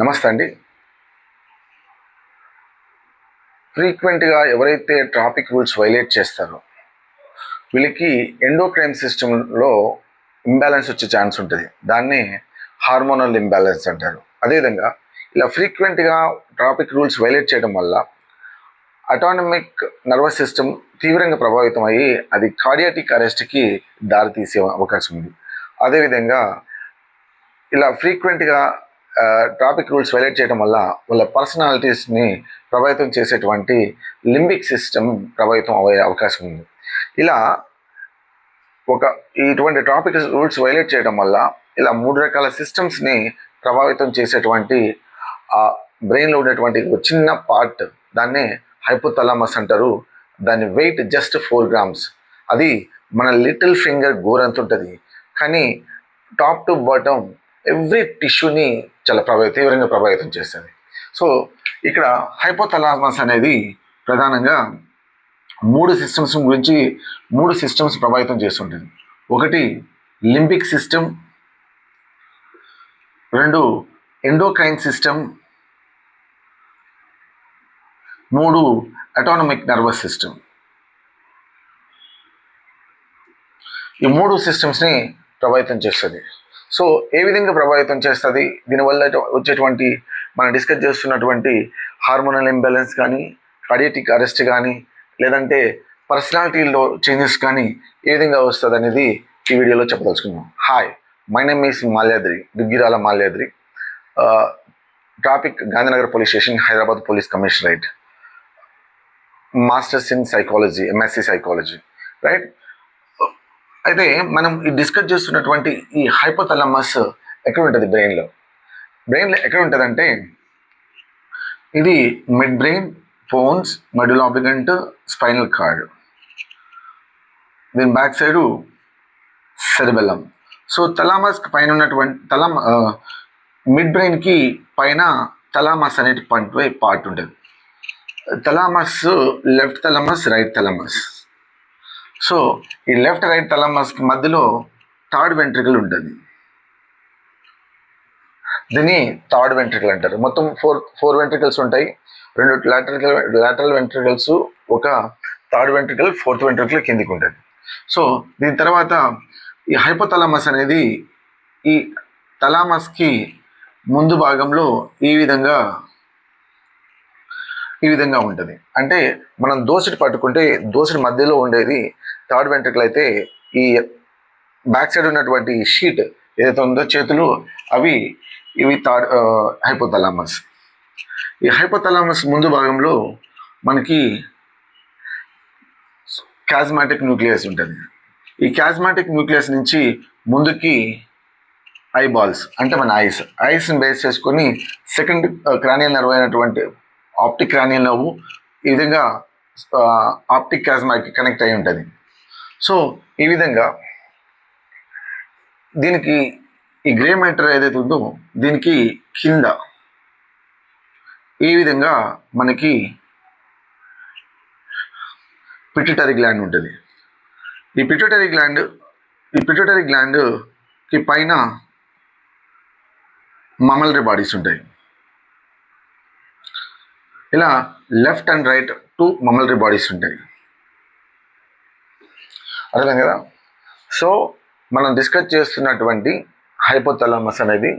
నమస్తే అండి. ఫ్రీక్వెంట్‌గా ఎవరైతే ట్రాఫిక్ రూల్స్ వైలేట్ చేస్తారో, వీళ్ళకి ఎండోక్రైన్ సిస్టమ్‌లో ఇంబాలెన్స్ వచ్చే ఛాన్స్ ఉంటది. దాన్నే హార్మోనల్ ఇంబాలెన్స్ అంటారు. అదేవిధంగా ఇలా ఫ్రీక్వెంట్‌గా ట్రాఫిక్ రూల్స్ వైలేట్ చేయడం వల్ల అటానమిక్ నర్వస్ సిస్టమ్ తీవ్రంగా ప్రభావితం అయ్యి అది కార్డియాటిక్ అరెస్ట్‌కి దారితీసే అవకాశం ఉంది. అదేవిధంగా ఇలా ఫ్రీక్వెంట్‌గా ట్రాఫిక్ రూల్స్ వైలేట్ చేయడం వల్ల వాళ్ళ పర్సనాలిటీస్ని ప్రభావితం చేసేటువంటి లింబిక్ సిస్టమ్ ప్రభావితం అయ్యే అవకాశం ఉంది. ఇలా ఇటువంటి ట్రాఫిక్ రూల్స్ వైలేట్ చేయడం వల్ల ఇలా 3 రకాల సిస్టమ్స్ని ప్రభావితం చేసేటువంటి బ్రెయిన్లో ఉండేటువంటి ఒక చిన్న పార్ట్, దాన్నే హైపోథాలమస్ అంటారు. దాని వెయిట్ జస్ట్ 4 గ్రామ్స్. అది మన లిటిల్ ఫింగర్ గోరంత ఉంటుంది. కానీ టాప్ టు బాటమ్ ఎవ్రీ టిష్యూని చాలా తీవ్రంగా ప్రభావితం చేస్తుంది. సో ఇక్కడ హైపోథాలమస్ అనేది ప్రధానంగా 3 సిస్టమ్స్ ప్రభావితం చేస్తుంటుంది. ఒకటి limbic system, 2 endocrine system, 3 autonomic nervous system. ఈ 3 సిస్టమ్స్ని ప్రభావితం చేస్తుంది. సో ఏ విధంగా ప్రభావితం చేస్తుంది? దీనివల్ల వచ్చేటువంటి మనం డిస్కస్ చేస్తున్నటువంటి హార్మోనల్ ఇంబ్యాలెన్స్ కానీ, కార్డియాటిక్ అరెస్ట్ కానీ, లేదంటే పర్సనాలిటీలో చేంజెస్ కానీ ఏ విధంగా వస్తుంది అనేది ఈ వీడియోలో చెప్పదలుచుకున్నాం. Hi, my name is Malyadri, Duggirala Malyadri, traffic Gandhinagar police station, Hyderabad police commissionerate, masters in psychology, MSc psychology, right. అయితే మనం ఈ డిస్కస్ చేస్తున్నటువంటి ఈ హైపోథాలమస్ ఎక్కడ ఉంటుంది? బ్రెయిన్లో ఎక్కడ ఉంటుంది అంటే, ఇది mid brain, pons, medulla oblongata, spinal cord, దీని back side cerebellum. So thalamus పైన ఉన్నటువంటి మిడ్ బ్రెయిన్కి పైన థలామస్ అనే పార్ట్ ఉంటుంది. Thalamus left thalamus, right thalamus. So ఈ లెఫ్ట్ రైట్ థలామస్కి మధ్యలో థర్డ్ వెంట్రికల్ ఉంటుంది. దీన్ని థర్డ్ వెంట్రికల్ అంటారు. మొత్తం ఫోర్ వెంట్రికల్స్ ఉంటాయి. 2 లాటరల్ వెంట్రికల్స్, ఒక థర్డ్ వెంట్రికల్, ఫోర్త్ వెంట్రికల్ కిందికి ఉంటుంది. సో దీని తర్వాత ఈ హైపోథాలమస్ అనేది ఈ థలామస్కి ముందు భాగంలో ఈ విధంగా ఉంటుంది. అంటే మనం దోసెడు పట్టుకుంటే దోసెడు మధ్యలో ఉండేది థర్డ్ వెంట్రికల్ అయితే, ఈ బ్యాక్ సైడ్ ఉన్నటువంటి షీట్ ఏదైతే ఉందో చేతులు, ఇవి థర్డ్ హైపోథాలమస్. ఈ హైపోథాలమస్ ముందు భాగంలో మనకి క్యాజ్మాటిక్ న్యూక్లియస్ ఉంటుంది. ఈ క్యాజ్మాటిక్ న్యూక్లియస్ నుంచి ముందుకి ఐబాల్స్, అంటే మన ఐస్ని బేస్ చేసుకొని సెకండ్ క్రానియల్ నర్వ్ అయినటువంటి ఆప్టిక్ క్రానియల్ నర్వ్ ఈ విధంగా ఆప్టిక్ క్యాజ్మాకి కనెక్ట్ అయి ఉంటుంది. సో ఈ విధంగా దీనికి ఈ గ్రే మ్యాటర్ ఏదైతే ఉందో దీనికి కింద ఈ విధంగా మనకి పిట్యూటరీ గ్లాండ్ ఉంటుంది. ఈ పిట్యూటరీ గ్లాండ్కి పైన మమలరీ బాడీస్ ఉంటాయి. ఇలా లెఫ్ట్ అండ్ రైట్ 2 మమలరీ బాడీస్ ఉంటాయి. అర్థం కదా? సో మనం డిస్కస్ చేస్తున్నటువంటి హైపోథాలమస్ అనేది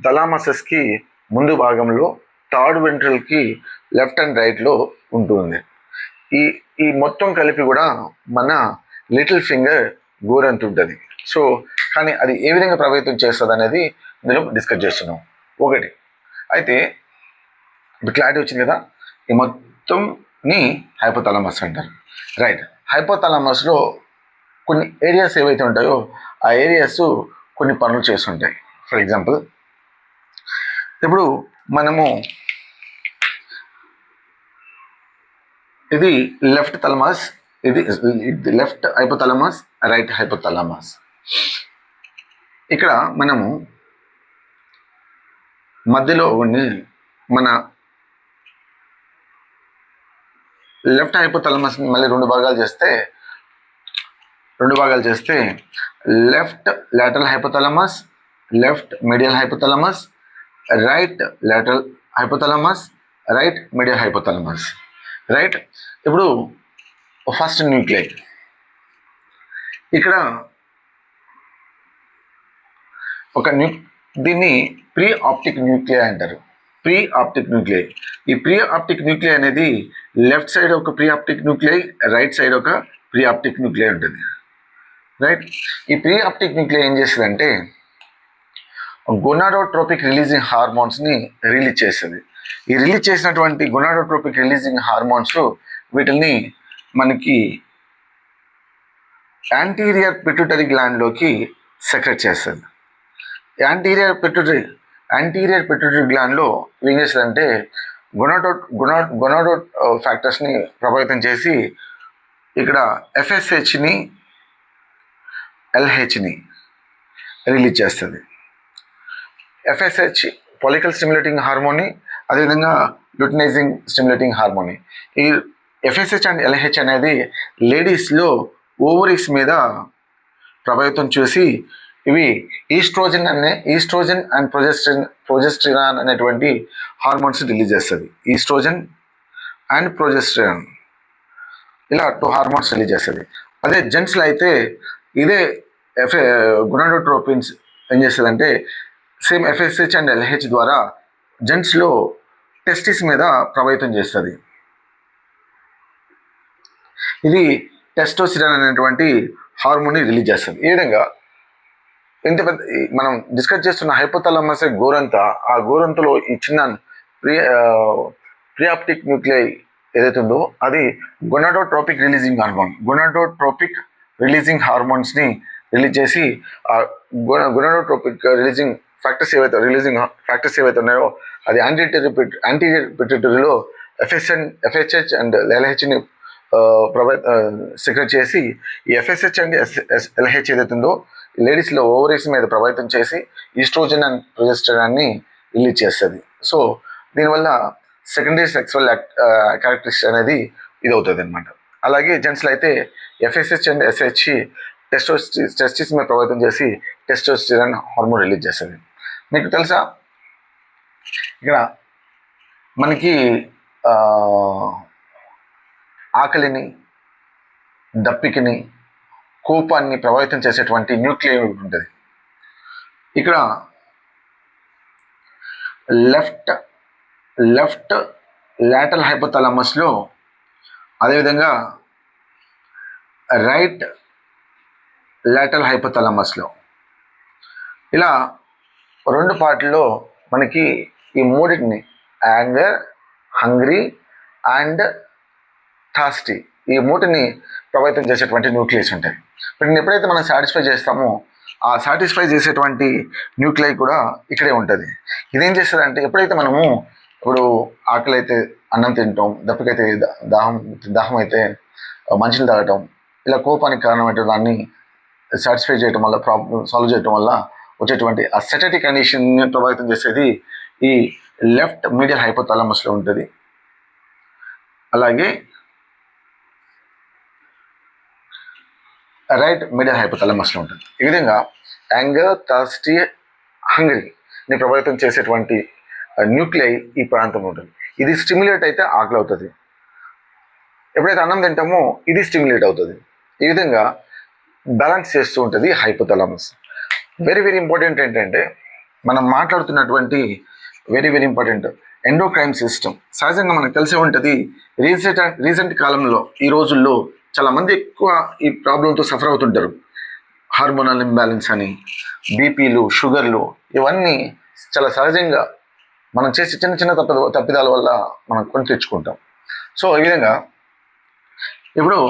థలామసస్కి ముందు భాగంలో థర్డ్ వెంట్రల్కి లెఫ్ట్ అండ్ రైట్లో ఉంటుంది. ఈ మొత్తం కలిపి కూడా మన లిటిల్ ఫింగర్ గోరంత ఉంటుంది. సో కానీ అది ఏ విధంగా ప్రభావితం చేస్తుంది అనేది ఇందులో డిస్కస్ చేస్తున్నాం. ఒకటి అయితే ఇప్పుడు క్లారిటీ వచ్చింది కదా. ఈ మొత్తంని హైపోథాలమస్ అంటారు, రైట్. హైపోథాలమస్లో కొన్ని ఏరియాస్ ఏవైతే ఉంటాయో ఆ ఏరియాస్ కొన్ని పనులు చేస్తుంటాయి. ఫర్ ఎగ్జాంపుల్, ఇప్పుడు మనము ఇది లెఫ్ట్ థాలమస్, ఇది లెఫ్ట్ హైపోథాలమస్, రైట్ హైపోథాలమస్. ఇక్కడ మనము మధ్యలో ఉండి మన లెఫ్ట్ హైపోథాలమస్ మళ్ళీ 2 భాగాలు చేస్తే left lateral hypothalamus, left medial hypothalamus, right lateral hypothalamus, right medial hypothalamus. Right. ఇప్పుడు ఫస్ట్ న్యూక్లియై. ఇక్కడ దీన్ని ప్రీ ఆప్టిక్ న్యూక్లియై అంటారు. Pre optic nuclei. ఈ ప్రీ ఆప్టిక్ న్యూక్లియై అనేది లెఫ్ట్ సైడ్ ఒక pre optic nuclei, right side ఒక pre optic nuclei ఉంటుంది. Right. ఈ ప్రీ ఆప్టిక్ న్యూక్లియై ఏం చేస్తుందంటే గొనాడోట్రోపిక్ రిలీజింగ్ హార్మోన్స్ని రిలీజ్ చేస్తుంది. ఈ రిలీజ్ చేసినటువంటి గొనాడోట్రోపిక్ రిలీజింగ్ హార్మోన్స్ వీటిని మనకి యాంటీరియర్ పిట్యూటరీ గ్లాండ్లోకి సెక్రెట్ చేస్తుంది. యాంటీరియర్ పిట్యూటరీ గ్లాండ్లో ఏం చేస్తుందంటే గొనాడో ఫ్యాక్టర్స్ని ప్రభావితం చేసి ఇక్కడ ఎఫ్ఎస్హెచ్ని, ఎల్హెచ్ని రిలీజ్ చేస్తుంది. ఎఫ్ఎస్హెచ్ ఫాలికల్ స్టిమ్యులేటింగ్ హార్మోన్ని, అదేవిధంగా ల్యూటినైజింగ్ స్టిమ్యులేటింగ్ హార్మోన్ని. ఈ ఎఫ్ఎస్హెచ్ అండ్ ఎల్హెచ్ అనేది లేడీస్లో ఓవరీస్ మీద ప్రభావితం చూసి ఇవి ఈస్ట్రోజన్ అండ్ ప్రొజెస్టెరాన్ అనేటువంటి హార్మోన్స్ రిలీజ్ చేస్తుంది. ఈస్ట్రోజన్ అండ్ ప్రొజెస్టెరాన్ ఇలా 2 హార్మోన్స్ రిలీజ్ చేస్తుంది. అదే జెంట్స్లో అయితే ఇదే గొనాడోట్రోపిన్స్ ఏం చేస్తుందంటే సేమ్ ఎఫ్ఎస్హెచ్ అండ్ ఎల్హెచ్ ద్వారా జెంట్స్లో టెస్టిస్ మీద ప్రభావితం చేస్తుంది. ఇది టెస్టోస్టిరాన్ అనేటువంటి హార్మోన్ని రిలీజ్ చేస్తుంది. ఈ విధంగా ఇంత పెద్ద మనం డిస్కస్ చేస్తున్న హైపోథాలమస్ గోరంతా, ఆ గోరంతలో ఈ చిన్న ప్రియాప్టిక్ న్యూక్లియై ఏదైతే ఉందో అది గొనాడోట్రోపిక్ రిలీజింగ్ హార్మోన్స్ని రిలీజ్ చేసి ఆ గొనాడోట్రోపిక్ రిలీజింగ్ ఫ్యాక్టర్స్ ఏవైతే ఉన్నాయో అది యాంటీరియర్ పిట్యూటరీలో ఎఫ్హెచ్హెచ్ అండ్ ఎల్హెచ్ని సెక్రెట్ చేసి ఈ ఎఫ్ఎస్హెచ్ అండ్ ఎల్హెచ్ ఏదైతే ఉందో లేడీస్లో ఓవరీస్ మీద ప్రభావితం చేసి ఈస్ట్రోజన్ అండ్ ప్రొజెస్టెరాన్ని రిలీజ్ చేస్తుంది. సో దీనివల్ల సెకండరీ సెక్సువల్ క్యారెక్టరిస్టిక్స్ అనేది ఇది అవుతుంది అనమాట. అలాగే జెంట్స్లో అయితే ఎఫ్ఎస్హెచ్ అండ్ ఎస్హెచ్ టెస్టిస్ మీద ప్రభావితం చేసి టెస్టోస్టిరాన్ హార్మోన్ రిలీజ్ చేస్తుంది. మీకు తెలుసా ఇక్కడ మనకి ఆకలిని, దప్పికని, కోపాన్ని ప్రభావితం చేసేటువంటి న్యూక్లియై ఉంటుంది. ఇక్కడ లెఫ్ట్ లాటరల్ హైపోథాలమస్లో, అదేవిధంగా రైట్ లాటరల్ హైపోథాలమస్లో ఇలా 2 పార్ట్లలో మనకి ఈ మూడింటిని యాంగర్, హంగ్రీ అండ్ థాస్టీ ఈ మూటిని ప్రభావితం చేసేటువంటి న్యూక్లియస్ ఉంటాయి. వీటిని ఎప్పుడైతే మనం సాటిస్ఫై చేస్తామో ఆ సాటిస్ఫై చేసేటువంటి న్యూక్లియై కూడా ఇక్కడే ఉంటుంది. ఇదేం చేస్తుందంటే ఎప్పుడైతే మనము ఇప్పుడు ఆకలి అయితే అన్నం తింటాం, దప్పికైతే దాహం అయితే మంచిని తాగటం, ఇలా కోపానికి కారణమైన దాన్ని సాటిస్ఫై చేయడం వల్ల, ప్రాబ్లమ్ సాల్వ్ చేయడం వల్ల వచ్చేటువంటి ఆ సెటటీ కండిషన్ని ప్రభావితం చేసేది ఈ లెఫ్ట్ మీడియల్ హైపోథాలమస్లో ఉంటుంది. అలాగే రైట్ మీడియల్ హైపోథాలమస్లో ఉంటుంది. ఈ విధంగా యాంగర్, థర్స్టీ, హంగ్రీని ప్రభావితం చేసేటువంటి న్యూక్లియై ఈ ప్రాంతంలో ఉంటుంది. ఇది స్టిమ్యులేట్ అయితే ఆకలి అవుతుంది. ఎప్పుడైతే అన్నం తింటామో ఇది స్టిమ్యులేట్ అవుతుంది. ఈ విధంగా బ్యాలెన్స్ చేస్తూ ఉంటుంది హైపోథాలమస్. వెరీ ఇంపార్టెంట్ ఏంటంటే మనం మాట్లాడుతున్నటువంటి వెరీ ఇంపార్టెంట్ ఎండోక్రైన్ సిస్టమ్. సహజంగా మనకు తెలిసే ఉంటుంది రీసెంట్ కాలంలో ఈ రోజుల్లో చాలామంది ఎక్కువ ఈ ప్రాబ్లంతో సఫర్ అవుతుంటారు. హార్మోనల్ ఇంబ్యాలెన్స్ అని, బీపీలు, షుగర్లు ఇవన్నీ చాలా సహజంగా మనం చేసే చిన్న తప్పిదాల వల్ల మనం కొని తెచ్చుకుంటాం. సో ఈ విధంగా ఇప్పుడు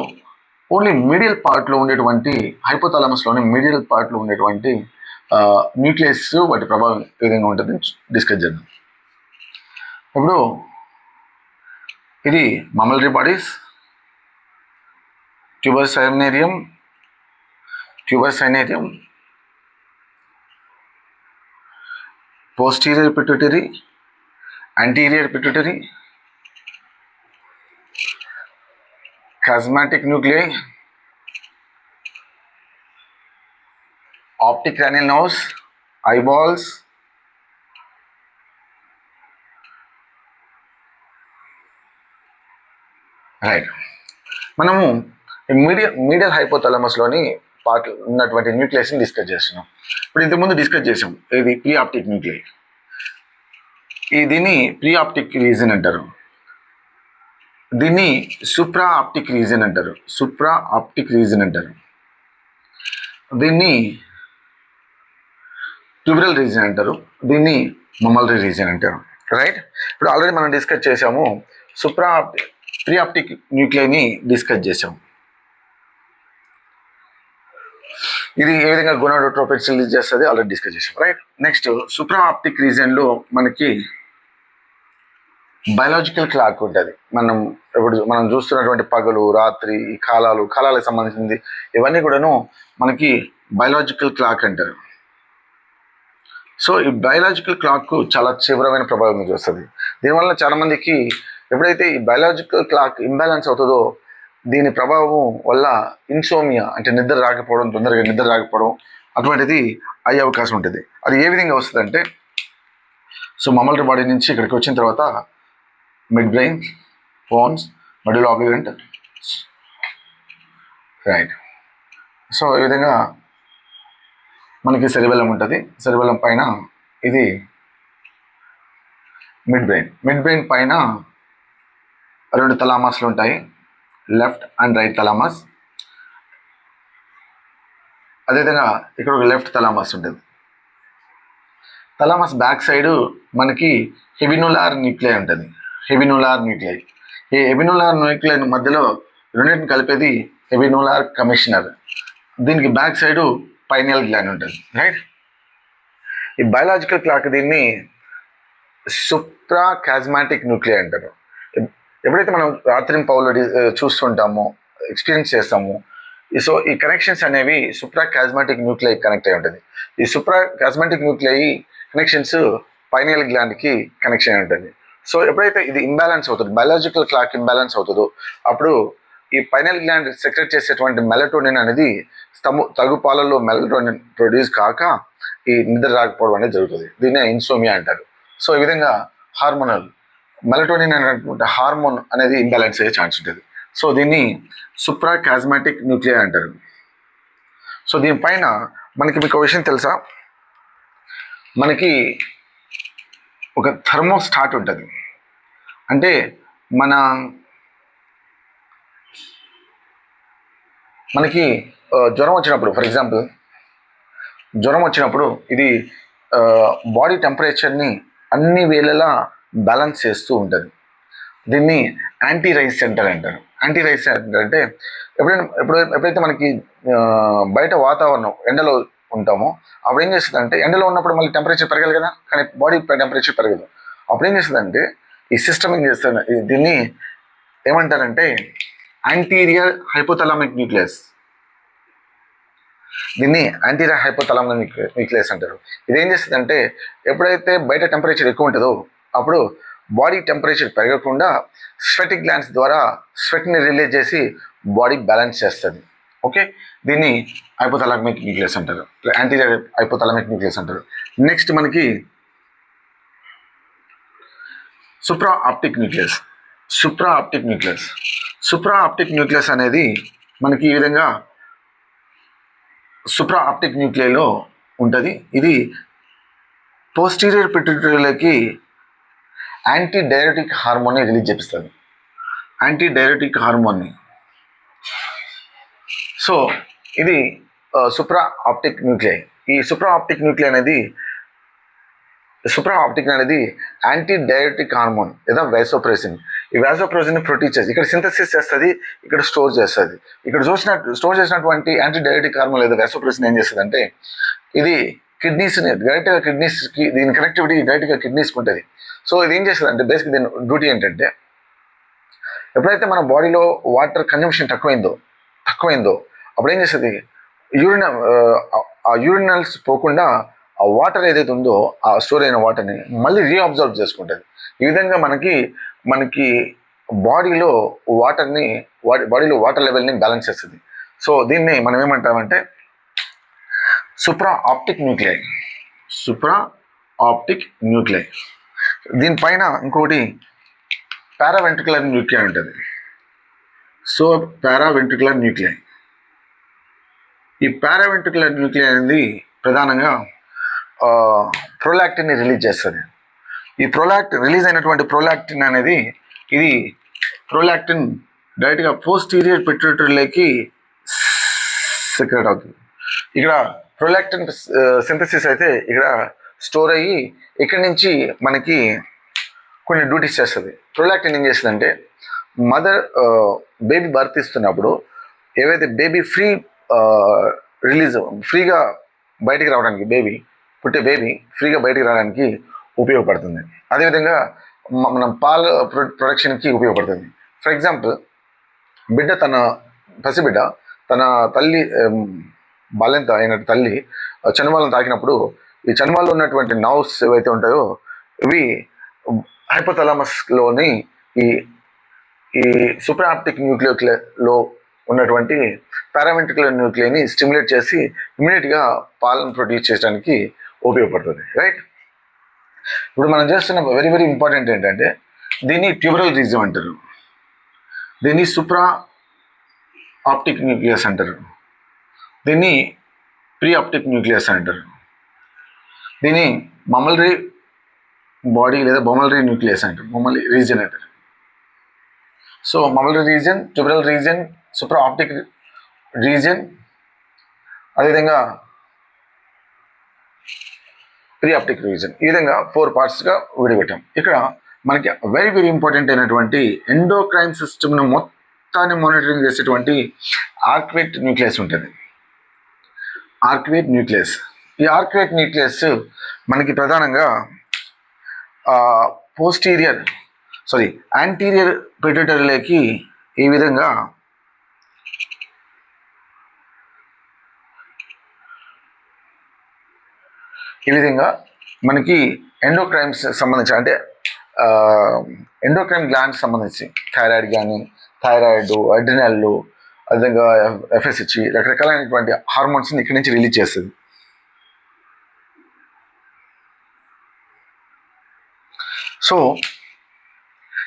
ఓన్లీ మీడియల్ పార్ట్లో ఉండేటువంటి హైపోథాలమస్లోని మీడియల్ పార్ట్లో ఉండేటువంటి న్యూక్లియస్ వాటి ప్రభావం ఏ విధంగా ఉంటుంది డిస్కస్ చేద్దాం. ఇప్పుడు ఇది mammillary bodies, tuber cinereum, posterior pituitary, anterior pituitary, chiasmatic nuclei, optic cranial nerves, eyeballs, right. మనము మీడియల్ హైపోథాలమస్లోని పార్ట్ ఉన్నటువంటి న్యూక్లియస్ని డిస్కస్ చేస్తున్నాం. ఇప్పుడు ఇంతకుముందు డిస్కస్ చేసాం, ఇది ప్రీ ఆప్టిక్ న్యూక్లియై. దీన్ని ప్రీ ఆప్టిక్ రీజన్ అంటారు, దీన్ని సూప్రా ఆప్టిక్ రీజన్ అంటారు, సూప్రా ఆప్టిక్ రీజన్ అంటారు, దీన్ని ట్యూబరల్ రీజన్ అంటారు, దీన్ని మమ్మలరీ రీజన్ అంటారు. రైట్. ఇప్పుడు ఆల్రెడీ మనం డిస్కస్ చేసాము, ప్రీ ఆప్టిక్ న్యూక్లియైని డిస్కస్ చేసాము. ఇది ఏ విధంగా గోనాడోట్రోపిన్స్ రిలీజ్ చేస్తుంది ఆల్రెడీ డిస్కస్ చేసాం. రైట్. నెక్స్ట్ సూప్రా ఆప్టిక్ రీజన్లో మనకి బయలాజికల్ క్లాక్ ఉంటుంది. మనం చూస్తున్నటువంటి పగలు రాత్రి కాలాలకు సంబంధించింది ఇవన్నీ కూడాను మనకి బయలాజికల్ క్లాక్ అంటారు. సో ఈ బయలాజికల్ క్లాక్ చాలా తీవ్రమైన ప్రభావం చూస్తుంది. దీనివల్ల చాలామందికి ఎప్పుడైతే ఈ బయలాజికల్ క్లాక్ ఇంబ్యాలెన్స్ అవుతుందో దీని ప్రభావం వల్ల ఇన్సోమియా అంటే తొందరగా నిద్ర రాకపోవడం అటువంటిది అయ్యే అవకాశం ఉంటుంది. అది ఏ విధంగా వస్తుందంటే, సో మమ్మల్రీ బాడీ నుంచి ఇక్కడికి వచ్చిన తర్వాత mid brain, pons, medulla oblongata, right. So ఈ విధంగా మనకి సెరిబెల్లం ఉంటుంది. సెరిబెల్లం పైన ఇది మిడ్ బ్రెయిన్ పైన 2 తలామస్లు ఉంటాయి, లెఫ్ట్ అండ్ రైట్ తలామస్. అదేవిధంగా ఇక్కడ ఒక లెఫ్ట్ తలామస్ ఉంటుంది. తలామస్ బ్యాక్ సైడ్ మనకి హెవినులార్ న్యూక్లియై ఉంటుంది. ఈ హెవినులార్ న్యూక్లియై మధ్యలో రెండింటిని కలిపేది హెవినులార్ కమిషనర్. దీనికి బ్యాక్ సైడ్ పైనియల్ గ్లాండ్ ఉంటుంది. రైట్. ఈ బయలాజికల్ క్లాక్ దీన్ని సూప్రా కాస్మాటిక్ న్యూక్లియై అంటారు. ఎప్పుడైతే మనం రాత్రి పౌలు చూస్తుంటామో, ఎక్స్పీరియన్స్ చేస్తామో, సో ఈ కనెక్షన్స్ అనేవి సూప్రా కాస్మాటిక్ న్యూక్లియై కనెక్ట్ అయి ఉంటుంది. ఈ supra chiasmatic nuclei connections pineal గ్లాండ్కి కనెక్షన్ అయి ఉంటుంది. సో ఎప్పుడైతే ఇది ఇంబ్యాలెన్స్ అవుతుంది, బయలాజికల్ క్లాక్ ఇంబ్యాలెన్స్ అవుతుందో అప్పుడు ఈ పైనియల్ గ్లాండ్ సెక్రెట్ చేసేటువంటి మెలటోనిన్ అనేది తగు పాలలో మెలటోనిన్ ప్రొడ్యూస్ కాక ఈ నిద్ర రాకపోవడం అనేది జరుగుతుంది. దీన్నే ఇన్సోమియా అంటారు. సో ఈ విధంగా మెలటోనిన్ అనేటువంటి హార్మోన్ అనేది ఇంబ్యాలెన్స్ అయ్యే ఛాన్స్ ఉంటుంది. సో దీన్ని సూప్రా కాస్మాటిక్ న్యూక్లియై అంటారు. సో దీనిపైన మీకు ఒక విషయం తెలుసా, మనకి ఒక థర్మోస్టాట్ ఉంటుంది. అంటే మనకి జ్వరం వచ్చినప్పుడు, ఫర్ ఎగ్జాంపుల్ జ్వరం వచ్చినప్పుడు ఇది బాడీ టెంపరేచర్ని అన్ని వేళలా బ్యాలెన్స్ చేస్తూ ఉంటుంది. దీన్ని యాంటీ రైస్ సెంటర్ అంటారు. యాంటీ రైస్ సెంటర్ అంటే ఎప్పుడైతే మనకి బయట వాతావరణం ఎండలో ఉంటామో అప్పుడు ఏం చేస్తుందంటే, ఎండలో ఉన్నప్పుడు మళ్ళీ టెంపరేచర్ పెరగాలి కదా, కానీ బాడీ టెంపరేచర్ పెరగదు. అప్పుడు ఏం చేస్తుందంటే ఈ సిస్టమ్ ఏం చేస్తుంది, దీన్ని ఏమంటారంటే యాంటీరియర్ హైపోథలామిక్ న్యూక్లియస్. దీన్ని యాంటీరియర్ హైపోథలామిక్ న్యూక్లియస్ అంటారు. ఇది ఏం చేస్తుందంటే ఎప్పుడైతే బయట టెంపరేచర్ ఎక్కువ ఉంటుందో అప్పుడు బాడీ టెంపరేచర్ పెరగకుండా స్వెటిక్ గ్లాండ్స్ ద్వారా స్వెట్ని రిలీజ్ చేసి బాడీ బ్యాలెన్స్ చేస్తుంది. ఓకే. దీన్ని హైపోథలామిక్ న్యూక్లియస్ అంటారు, యాంటీరియర్ హైపోథలామిక్ న్యూక్లియస్ అంటారు. నెక్స్ట్ మనకి సూప్రా ఆప్టిక్ న్యూక్లియస్ అనేది మనకి ఈ విధంగా సూప్రా ఆప్టిక్ న్యూక్లియైలో ఉంటుంది. ఇది పోస్టీరియర్ పిట్యూటరీలోకి యాంటీ డైరెటిక్ హార్మోన్ని రిలీజ్ చేపిస్తుంది, సో ఇది సూప్రా ఆప్టిక్ న్యూక్లియై. ఈ సూప్రా ఆప్టిక్ అనేది యాంటీ డైరెటిక్ హార్మోన్ లేదా వాసోప్రెసిన్. ఈ వాసోప్రెసిన్ ప్రొడ్యూస్ చేసి ఇక్కడ సింథసిస్ చేస్తుంది, ఇక్కడ స్టోర్ చేస్తుంది. ఇక్కడ స్టోర్ చేసినటువంటి యాంటీ డైరెటిక్ హార్మోన్ లేదా వాసోప్రెసిన్ ఏం చేస్తుంది అంటే, ఇది కిడ్నీస్ని డైరెక్ట్గా దీని కనెక్టివిటీ డైరెక్ట్గా కిడ్నీస్కి ఉంటుంది. సో ఇది ఏం చేస్తుంది అంటే, బేసిక్ దీని డ్యూటీ ఏంటంటే, ఎప్పుడైతే మన బాడీలో వాటర్ కన్జంప్షన్ తక్కువైందో అప్పుడు ఏం చేస్తుంది, యూరినల్స్ పోకుండా ఆ వాటర్ ఏదైతే ఉందో ఆ స్టోర్ అయిన వాటర్ని మళ్ళీ రీఅబ్జర్వ్ చేసుకుంటుంది. ఈ విధంగా మనకి బాడీలో వాటర్ లెవెల్ని బ్యాలెన్స్ చేస్తుంది. సో దీన్ని మనం ఏమంటామంటే సూప్రా ఆప్టిక్ న్యూక్లియై. దీనిపైన ఇంకోటి పారావెంట్రికులర్ న్యూక్లియై ఉంటుంది. So paraventricular nuclei. ఈ పారావెంట్రికులర్ న్యూక్లియై అనేది ప్రధానంగా ప్రొలాక్టిన్ని రిలీజ్ చేస్తుంది. ఈ రిలీజ్ అయినటువంటి ప్రొలాక్టిన్ అనేది ఇది ప్రొలాక్టిన్ డైరెక్ట్గా పోస్టీరియర్ పిట్యూటరీలోకి సెక్రెట్ అవుతుంది. ఇక్కడ ప్రొలాక్టిన్ సింథసిస్ అయితే ఇక్కడ స్టోర్ అయ్యి ఇక్కడి నుంచి మనకి కొన్ని డ్యూటీస్ చేస్తుంది. ప్రొలాక్టిన్ ఏం చేస్తుందంటే మదర్ బేబీ బర్త్ ఇస్తున్నప్పుడు ఏవైతే బేబీ ఫ్రీగా బయటికి రావడానికి పుట్టే బేబీ ఫ్రీగా బయటికి రావడానికి ఉపయోగపడుతుంది. అదేవిధంగా మనం పాల ప్రొడక్షన్కి ఉపయోగపడుతుంది. ఫర్ ఎగ్జాంపుల్ పసిబిడ్డ తన తల్లి బాల్యంత అయిన తల్లి చనుబాలను తాకినప్పుడు ఈ చనుబాల్లో ఉన్నటువంటి నర్వ్స్ ఏవైతే ఉంటాయో ఇవి హైపోథాలమస్లోని ఈ సూపరాప్టిక్ న్యూక్లియోలో ఉన్నటువంటి పారావెంట్రికులర్ న్యూక్లియైని స్టిమ్యులేట్ చేసి ఇమీడియట్గా పాలను ప్రొడ్యూస్ చేయడానికి ఉపయోగపడుతుంది. రైట్. ఇప్పుడు మనం చేస్తున్న వెరీ వెరీ ఇంపార్టెంట్ ఏంటంటే దీన్ని ట్యూబరల్ రీజియం అంటారు, దీన్ని సూప్రా ఆప్టిక్ న్యూక్లియస్ అంటారు, దీన్ని ప్రీ ఆప్టిక్ న్యూక్లియస్ అంటారు, దీన్ని మమ్మల్రీ బాడీ లేదా బొమలరీ న్యూక్లియస్ అంటారు, మమ్మల్రీ రీజియన్ అంటారు. So mammillary region, tuberal region, supra optic region, అదేవిధంగా ప్రీ ఆప్టిక్ రీజియన్, ఈ విధంగా 4 పార్ట్స్గా విడిపెట్టాం. ఇక్కడ మనకి వెరీ వెరీ ఇంపార్టెంట్ అయినటువంటి ఎండోక్రైన్ సిస్టమ్ను మొత్తాన్ని మానిటరింగ్ చేసేటువంటి ఆర్క్వేట్ న్యూక్లియస్ ఉంటుంది. ఈ ఆర్క్వేట్ న్యూక్లియస్ మనకి ప్రధానంగా యాంటీరియర్ పిట్యూటరీలోకి ఈ విధంగా మనకి ఎండోక్రైన్స్ సంబంధించి అంటే ఎండోక్రైన్ గ్లాండ్స్ సంబంధించి థైరాయిడ్ కానీ థైరాయిడ్, అడ్రినల్, అదేవిధంగా FSH రకరకాలైనటువంటి హార్మోన్స్ని ఇక్కడి నుంచి రిలీజ్ చేస్తుంది. సో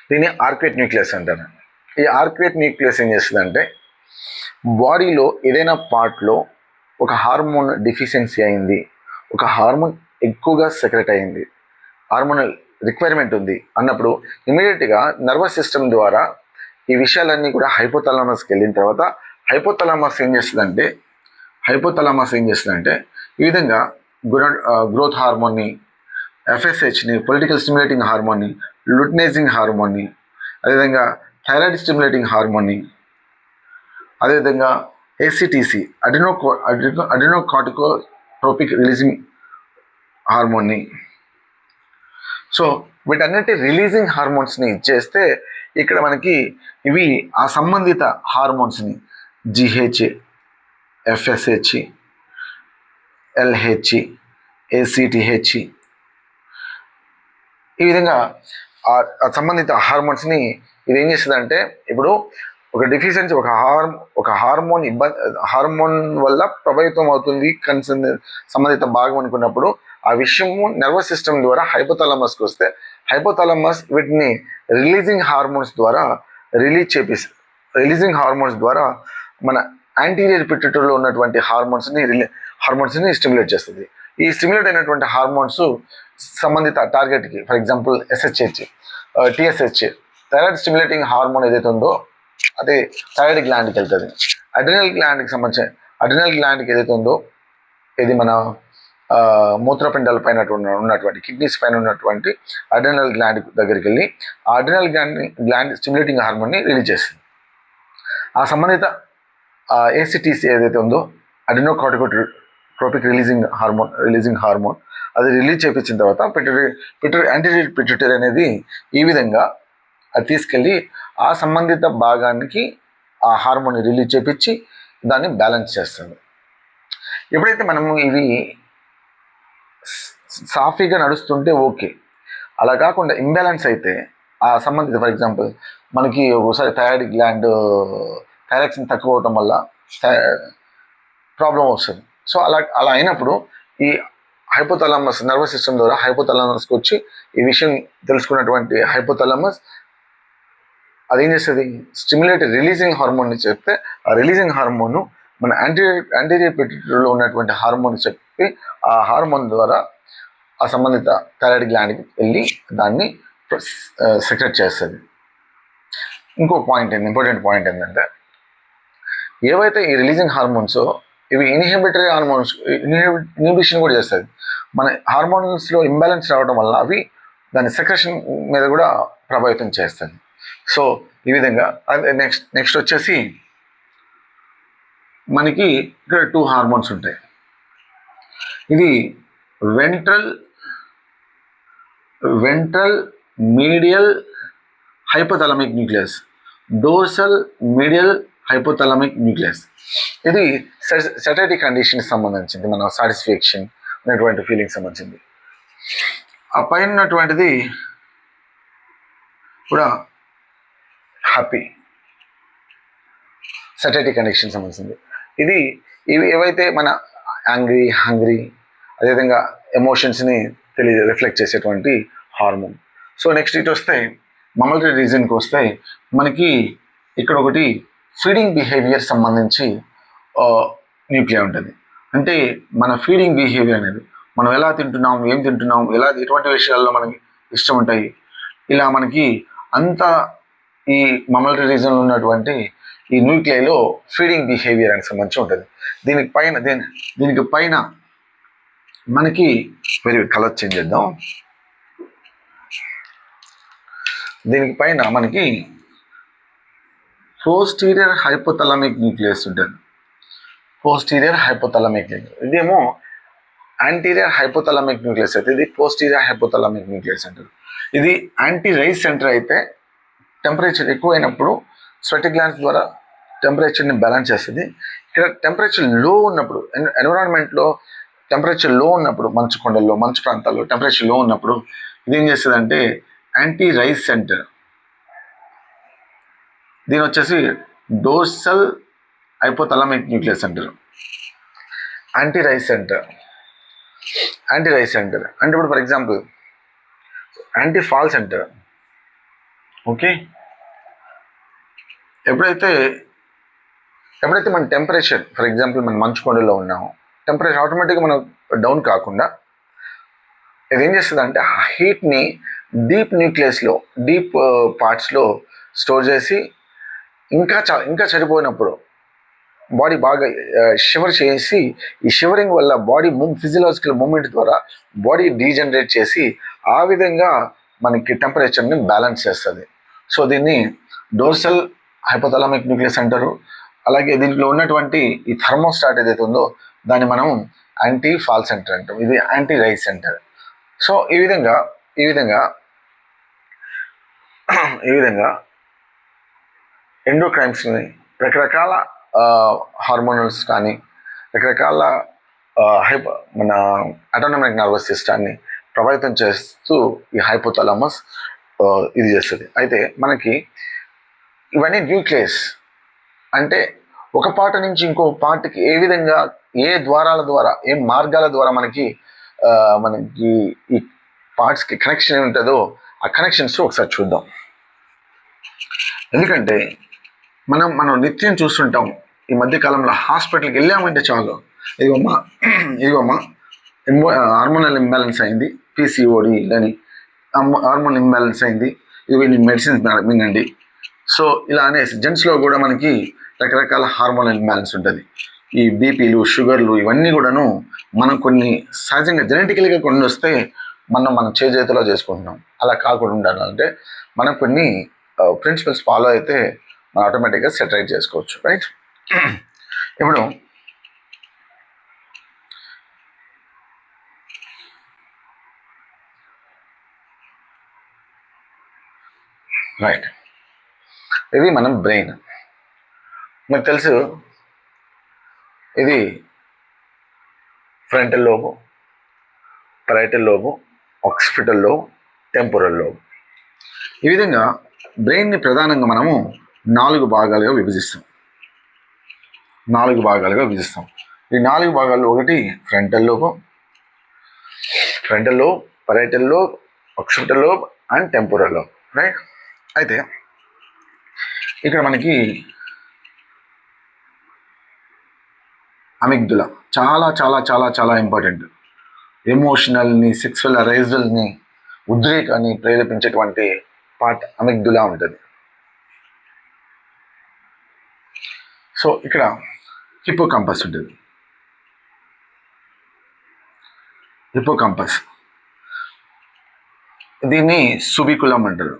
దీన్ని ఆర్క్వేట్ న్యూక్లియస్ అంటారు. ఈ ఆర్క్వేట్ న్యూక్లియస్ ఏం చేస్తుందంటే బాడీలో ఏదైనా పార్ట్లో ఒక హార్మోన్ డిఫిషియన్సీ అయింది, ఒక హార్మోన్ ఎక్కువగా సెక్రెట్ అయింది, హార్మోనల్ రిక్వైర్మెంట్ ఉంది అన్నప్పుడు ఇమీడియట్గా నర్వస్ సిస్టమ్ ద్వారా ఈ విషయాలన్నీ కూడా హైపోథాలమస్కి వెళ్ళిన తర్వాత హైపోథాలమస్ ఏం చేస్తుందంటే ఈ విధంగా గ్రోత్ హార్మోన్ని, FSHని, పొలిటికల్ స్టిమ్యులేటింగ్ హార్మోన్ని, లుటనైజింగ్ హార్మోన్ని, అదేవిధంగా థైరాయిడ్ స్టిమ్యులేటింగ్ హార్మోన్ని, అదేవిధంగా ACTC అడ్రినోకార్టికోట్రోపిక్ రిలీజింగ్ హార్మోన్ని. సో వీటన్నిటి రిలీజింగ్ హార్మోన్స్ని ఇచ్చేస్తే ఇక్కడ మనకి ఇవి ఆ సంబంధిత హార్మోన్స్ని GH, FSH, LH, ACTH ఈ విధంగా ఆ సంబంధిత హార్మోన్స్ని ఇది ఏం చేస్తుందంటే ఇప్పుడు ఒక డెఫిషియన్సీ ఒక హార్మోన్ వల్ల ప్రభావితం అవుతుంది సంబంధిత భాగం అనుకున్నప్పుడు ఆ విషయము నర్వస్ సిస్టమ్ ద్వారా హైపోథాలమస్కి వస్తే హైపోథాలమస్ వీటిని రిలీజింగ్ హార్మోన్స్ ద్వారా మన యాంటీరియర్ పిట్యూటరీలో ఉన్నటువంటి హార్మోన్స్ని స్టిమ్యులేట్ చేస్తుంది. ఈ స్టిమ్యులేట్ అయినటువంటి హార్మోన్స్ సంబంధిత టార్గెట్కి, for example SHH, TSH thyroid stimulating hormone ఏదైతే ఉందో అది థైరాయిడ్ గ్లాండ్కి వెళ్తుంది. అడ్రినల్ గ్లాండ్కి ఏదైతే ఉందో ఇది మన మూత్రపిండాల పైన ఉన్నటువంటి కిడ్నీస్ పైన ఉన్నటువంటి అడ్రినల్ గ్లాండ్ దగ్గరికి వెళ్ళి ఆ అడ్రినల్ గ్లాండ్ స్టిమ్యులేటింగ్ హార్మోన్ని రిలీజ్ చేస్తుంది. ఆ సంబంధిత ACTC ఏదైతే ఉందో అడ్రినోకార్టికోట్రోపిక్ రిలీజింగ్ హార్మోన్ అది రిలీజ్ చేయించిన తర్వాత యాంటీరియర్ పిట్యూటరీ అనేది ఈ విధంగా అది తీసుకెళ్ళి ఆ సంబంధిత భాగానికి ఆ హార్మోన్ని రిలీజ్ చేయించి దాన్ని బ్యాలెన్స్ చేస్తుంది. ఎప్పుడైతే మనము ఇవి సాఫీగా నడుస్తుంటే ఓకే, అలా కాకుండా ఇంబ్యాలెన్స్ అయితే ఆ సంబంధిత ఫర్ ఎగ్జాంపుల్ మనకి ఒకసారి థైరాక్సిన్ తక్కువ అవటం వల్ల ప్రాబ్లం వస్తుంది. సో అలా అయినప్పుడు ఈ హైపోథాలమస్ నర్వస్ సిస్టమ్ ద్వారా హైపోథాలమస్కి వచ్చి ఈ విషయం తెలుసుకున్నటువంటి హైపోథాలమస్ అదేం చేస్తుంది, స్టిమ్యులేట్ రిలీజింగ్ హార్మోన్ని చెప్తే ఆ రిలీజింగ్ హార్మోన్ మన యాంటీరియర్ పిట్యూటరీలో ఉన్నటువంటి హార్మోన్ చెప్పి ఆ హార్మోన్ ద్వారా ఆ సంబంధిత థైరాయిడ్ గ్లాండ్కి వెళ్ళి దాన్ని సెక్రెట్ చేస్తుంది. ఇంకో పాయింట్ ఇంపార్టెంట్ పాయింట్ ఏంటంటే, ఏవైతే ఈ రిలీజింగ్ హార్మోన్స్ ఇవి ఇన్హిబిటరీ హార్మోన్స్ ఇన్హిబిషన్ కూడా చేస్తుంది. మన హార్మోన్స్లో ఇంబ్యాలెన్స్ రావడం వల్ల అవి దాని సెక్రెషన్ మీద కూడా ప్రభావితం చేస్తుంది. సో ఈ విధంగా నెక్స్ట్ వచ్చేసి మనకి ఇక్కడ 2 హార్మోన్స్ ఉంటాయి. ఇది ventral medial hypothalamic nucleus, dorsal medial hypothalamic nucleus. ఇది సెటైటీ కండిషన్కి సంబంధించింది, మన సాటిస్ఫాక్షన్ అనేటువంటి ఫీలింగ్ సంబంధించింది. ఆ పైన ఉన్నటువంటిది కూడా హ్యాపీ సెటైటీ కండిషన్ సంబంధించింది. ఇవి ఏవైతే మన హంగ్రీ అదేవిధంగా ఎమోషన్స్ని రిఫ్లెక్ట్ చేసేటువంటి హార్మోన్. సో నెక్స్ట్ ఇటు వస్తే మమల్టరీ రీజన్కి వస్తే మనకి ఇక్కడ ఒకటి ఫీడింగ్ బిహేవియర్ సంబంధించి న్యూక్లియా ఉంటుంది. అంటే మన ఫీడింగ్ బిహేవియర్ అనేది మనం ఎలా తింటున్నాం, ఏం తింటున్నాం, ఎటువంటి విషయాల్లో మనకి ఇష్టం ఉంటాయి, ఇలా మనకి అంతా ఈ మమల్టరీ రీజన్లో ఉన్నటువంటి ఈ న్యూక్లియాలో ఫీడింగ్ బిహేవియర్ అని సంబంధించి ఉంటుంది. దీనికి పైన మనకి కలర్ చేంజ్ చేద్దాం. దీనికి పైన మనకి పోస్టీరియర్ హైపోథాలమిక్ న్యూక్లియస్ ఉంటుంది. పోస్టీరియర్ హైపోథాలమిక్ న్యూక్లియస్, ఇదేమో యాంటీరియర్ హైపోథాలమిక్ న్యూక్లియస్ అయితే ఇది పోస్టీరియర్ హైపోథాలమిక్ న్యూక్లియస్ అంటారు. ఇది యాంటీ రైజ్ సెంటర్ అయితే టెంపరేచర్ ఎక్కువైనప్పుడు స్వెట్ గ్లాండ్స్ ద్వారా టెంపరేచర్ని బ్యాలెన్స్ చేస్తుంది. ఇక్కడ టెంపరేచర్ లో ఉన్నప్పుడు, ఎన్విరాన్మెంట్లో టెంపరేచర్ లో ఉన్నప్పుడు, మంచు కొండల్లో మంచు ప్రాంతాల్లో టెంపరేచర్ లో ఉన్నప్పుడు ఇది ఏం చేస్తుంది అంటే యాంటీ రైజ్ సెంటర్, దీని వచ్చేసి డోర్సల్ హైపోథాలమిక్ న్యూక్లియస్ అంటారు. యాంటీ రైజ్ సెంటర్ అంటే ఇప్పుడు for example anti fall centre. Okay, ఎప్పుడైతే మన టెంపరేచర్ ఫర్ ఎగ్జాంపుల్ మనం మంచు కొండలో ఉన్నాము, టెంపరేచర్ ఆటోమేటిక్గా మనం డౌన్ కాకుండా ఇది ఏం చేస్తుంది అంటే ఆ హీట్ని డీప్ న్యూక్లియస్లో డీప్ పార్ట్స్లో స్టోర్ చేసి ఇంకా చనిపోయినప్పుడు బాడీ బాగా షివర్ చేసి ఈ షివరింగ్ వల్ల బాడీ ఫిజియలాజికల్ మూమెంట్ ద్వారా బాడీ డీజనరేట్ చేసి ఆ విధంగా మనకి టెంపరేచర్ని బ్యాలెన్స్ చేస్తుంది. సో దీన్ని డోర్సల్ హైపోథాలమిక్ న్యూక్లియస్ అంటారు. అలాగే దీంట్లో ఉన్నటువంటి ఈ థర్మోస్టాట్ ఏదైతే ఉందో దాన్ని మనం యాంటీ ఫాల్ సెంటర్ అంటాం, ఇది యాంటీ రైజ్ సెంటర్. సో ఈ విధంగా ఎండోక్రైన్స్ని రకరకాల హార్మోనల్స్ కానీ రకరకాల మన ఆటోనమిక్ నర్వస్ సిస్టాన్ని ప్రభావితం చేస్తూ ఈ హైపోథాలమస్ ఇది చేస్తుంది. అయితే మనకి ఇవన్నీ న్యూక్లియస్ అంటే ఒక పార్ట్ నుంచి ఇంకో పార్ట్కి ఏ విధంగా ఏ ద్వారాల ద్వారా ఏ మార్గాల ద్వారా మనకి ఈ పార్ట్స్కి కనెక్షన్ ఉంటుందో ఆ కనెక్షన్స్ ఒకసారి చూద్దాం. ఎందుకంటే మనం నిత్యం చూస్తుంటాం, ఈ మధ్యకాలంలో హాస్పిటల్కి వెళ్ళామంటే చాలు, ఇదిగోమ్మా హార్మోనల్ ఇంబ్యాలెన్స్ అయింది, పీసీఓడి అని హార్మోన్ ఇంబ్యాలెన్స్ అయింది, ఇవి మెడిసిన్స్ మింగండి. సో ఇలా అనేసి జెంట్స్లో కూడా మనకి రకరకాల హార్మోనల్ ఇంబ్యాలెన్స్ ఉంటుంది. ఈ బీపీలు, షుగర్లు ఇవన్నీ కూడాను మనం కొన్ని సహజంగా జెనెటికల్గా కొన్ని వస్తే మనం చేతిలో చేసుకుంటున్నాం. అలా కాకుండా ఉండాలంటే మనం కొన్ని ప్రిన్సిపల్స్ ఫాలో అయితే మనం ఆటోమేటిక్గా సెటరైట్ చేసుకోవచ్చు, రైట్? ఇప్పుడు రైట్, ఇది మనం బ్రెయిన్. మీకు తెలుసు ఇది frontal lobe, parietal lobe, occipital lobe, temporal lobe. ఈ విధంగా బ్రెయిన్ని ప్రధానంగా మనము 4 భాగాలుగా విభజిస్తాం. ఈ 4 భాగాల్లో ఒకటి frontal lobe, parietal lobe, occipital lobe and temporal lobe, right? అయితే ఇక్కడ మనకి అమిగ్దులా చాలా చాలా చాలా చాలా ఇంపార్టెంట్. ఎమోషనల్ని, సెక్సువల్ అరైజల్ని, ఉద్రేకాన్ని ప్రేరేపించేటువంటి పార్ట్ అమిగ్దులా ఉంటుంది. సో ఇక్కడ హిప్పోకాంపస్ ఉంటుంది. హిప్పోకాంపస్ దీన్ని సుబికులం అంటారు.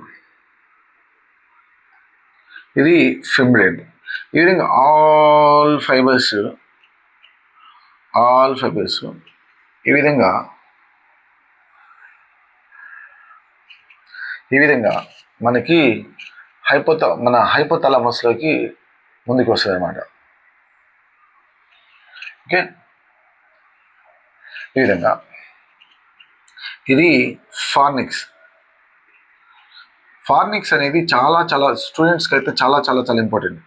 ఇది ఫిమ్బ్రేన్. ఈ విధంగా ఆల్ ఫైబర్స్ ఈ విధంగా మనకి మన హైపోథాలమస్లోకి ముందుకు వస్తుంది అన్నమాట. ఓకే, ఈ విధంగా ఇది ఫార్నిక్స్ అనేది చాలా చాలా స్టూడెంట్స్కి అయితే చాలా చాలా చాలా ఇంపార్టెంట్.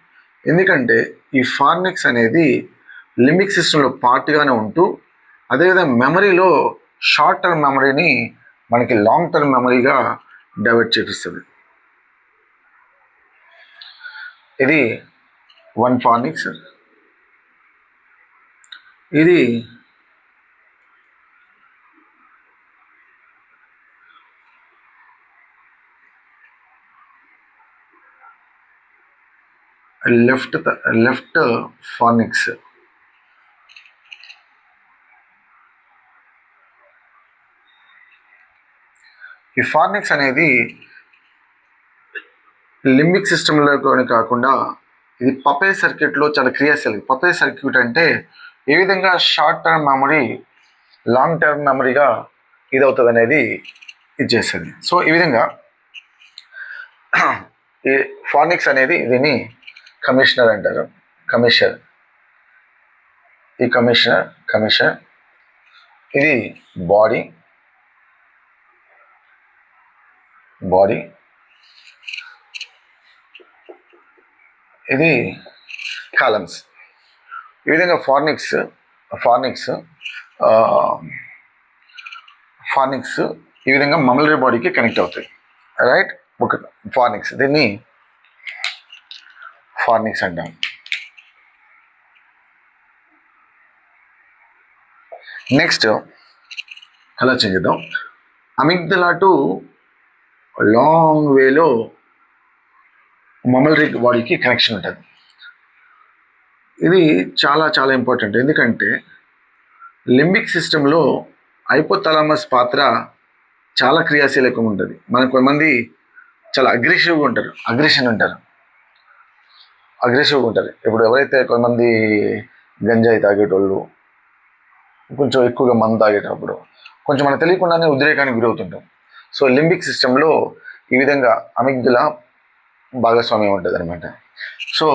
ఎందుకంటే ఈ ఫార్నిక్స్ అనేది లింబిక్ సిస్టంలో పార్ట్గానే ఉంటూ అదేవిధంగా మెమరీలో షార్ట్ టర్మ్ మెమరీని మనకి లాంగ్ టర్మ్ మెమరీగా డైవర్ట్ చేపిస్తుంది. ఇది వన్ ఫార్నిక్స్. ఇది లెఫ్ట్ ఫార్నిక్స్. ఈ ఫార్నిక్స్ అనేది లింబిక్ సిస్టంలోనే కాకుండా ఇది పపే సర్క్యూట్లో చాలా క్రియాశీలక. పపే సర్క్యూట్ అంటే ఏ విధంగా short term memory long term మెమరీగా ఇదవుతుంది అనేది ఇది చేస్తుంది. సో ఈ విధంగా ఈ ఫార్నిక్స్ అనేది దీన్ని కమిషనర్ అంటారు. కమిషనర్ ఇది బాడీ. ఇది కాలమ్స్. ఈ విధంగా ఫార్నిక్స్ ఈ విధంగా మమ్మలరీ బాడీకి కనెక్ట్ అవుతాయి. రైట్, ఒక ఫార్నిక్స్, దీన్ని ఫార్నిక్స్ అంటాం. నెక్స్ట్ అలా చేద్దాం. అమిగ్దలా టు లాంగ్ వేలో మమ్మలరీ బాడీకి కనెక్షన్ ఉంటుంది. ఇది చాలా చాలా ఇంపార్టెంట్. ఎందుకంటే లింబిక్ సిస్టంలో హైపోథాలమస్ పాత్ర చాలా క్రియాశీలకంగా ఉంటుంది. మనకు కొంతమంది చాలా అగ్రెసివ్గా ఉంటారు. ఇప్పుడు ఎవరైతే కొంతమంది గంజాయి తాగేటోళ్ళు, కొంచెం ఎక్కువగా మందు తాగేటప్పుడు కొంచెం మనకు తెలియకుండానే ఉద్రేకానికి గురవుతుంటాం. సో లింబిక్ సిస్టంలో ఈ విధంగా అమిగ్దులా భాగస్వామ్యం ఉంటుంది అనమాట. సో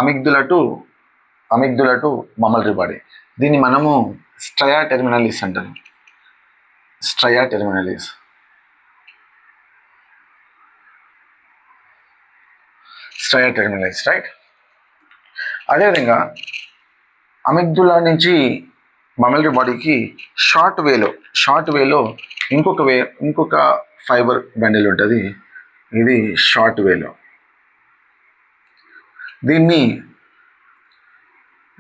అమిగ్దులా టు మమ్మలరీ బాడీ, దీన్ని మనము స్ట్రయా టెర్మినలిస్ అంటారు. రైట్. అదేవిధంగా అమిగ్దులా నుంచి మమ్మలరీ బాడీకి షార్ట్ వేలో ఇంకొక ఫైబర్ బండిల్ ఉంటుంది. ఇది షార్ట్ వేలో. దీన్ని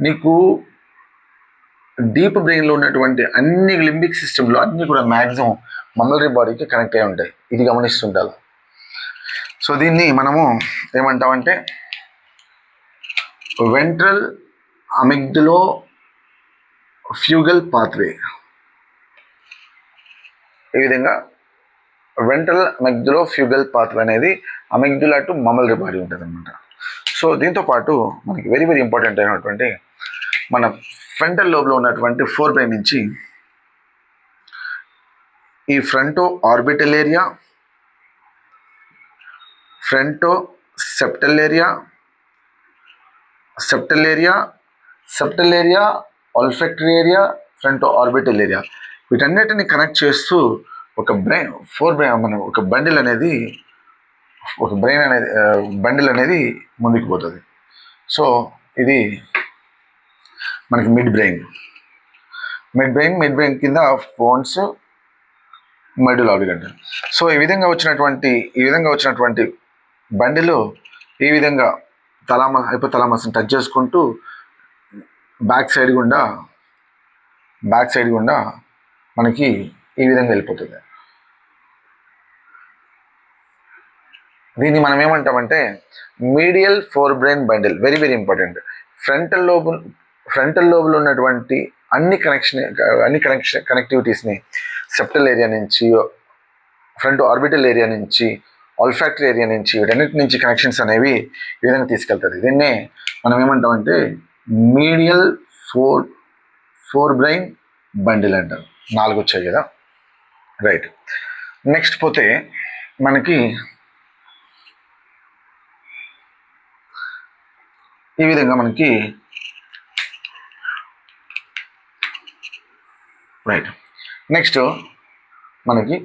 నీకు డీప్ బ్రెయిన్లో ఉన్నటువంటి అన్ని లింబిక్ సిస్టంలో అన్నీ కూడా మ్యాక్సిమం మమ్మలరీ బాడీకి కనెక్ట్ అయి ఉంటాయి. ఇది గమనిస్తుంటారు. సో దీన్ని మనము ఏమంటామంటే వెంట్రల్ అమిగ్దులో ఫ్యూగల్ పాత్వే. ఈ విధంగా వెంట్రల్ అమిగ్దులో ఫ్యూగల్ పాత్వే అనేది అమిగ్దులా టు మమ్మలరీ బాడీ ఉంటుంది అనమాట. సో దీంతో పాటు మనకి వెరీ వెరీ ఇంపార్టెంట్ అయినటువంటి మన ఫ్రంటల్ లోబ్లో ఉన్నటువంటి ఫోర్ బ్రెయిన్ నుంచి ఈ fronto orbital area, fronto septal area, olfactory area, fronto orbital area, వీటన్నిటిని కనెక్ట్ చేస్తూ ఒక బండిల్ అనేది ముందుకు పోతుంది. సో ఇది మనకి మిడ్ బ్రెయిన్ కింద ఫోన్స్, మెడుల్ ఆబ్లిగేట్. సో ఈ విధంగా వచ్చినటువంటి బండిలో ఈ విధంగా హైపోథలామస్ని టచ్ చేసుకుంటూ బ్యాక్ సైడ్ గుండా మనకి ఈ విధంగా వెళ్ళిపోతుంది. దీన్ని మనం ఏమంటామంటే medial fore brain bundle. Very very important. Frontal లోబులో ఉన్నటువంటి అన్ని కనెక్టివిటీస్ని సెప్టల్ ఏరియా నుంచి, ఫ్రంట్ ఆర్బిటల్ ఏరియా నుంచి, ఆల్ఫాక్టరీ ఏరియా నుంచి, వీటన్నిటి నుంచి కనెక్షన్స్ అనేవి ఈ విధంగా తీసుకెళ్తుంది. దీన్నే మనం ఏమంటామంటే మీడియల్ ఫోర్ బ్రెయిన్ బండిల్ అంటాం. 4 వచ్చాయి కదా, రైట్. నెక్స్ట్ పోతే మనకి ఈ విధంగా మనకి రైట్. నెక్స్ట్ మనకి